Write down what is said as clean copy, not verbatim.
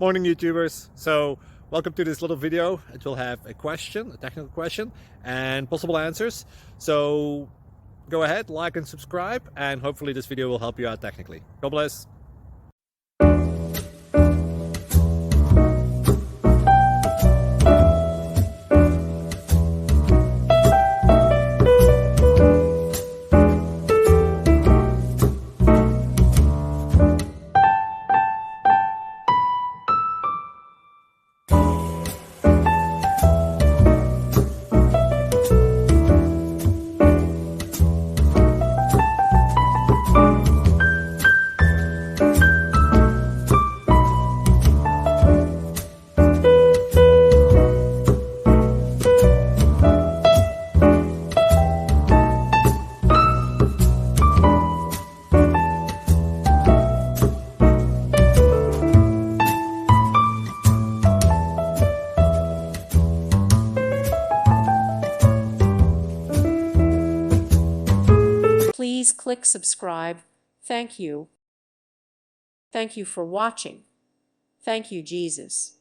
Morning YouTubers. So welcome to this little video. It will have a question, a technical question, and possible answers. So go ahead, like and subscribe, and hopefully this video will help you out technically. God bless. Please click subscribe. Thank you. Thank you for watching. Thank you, Jesus.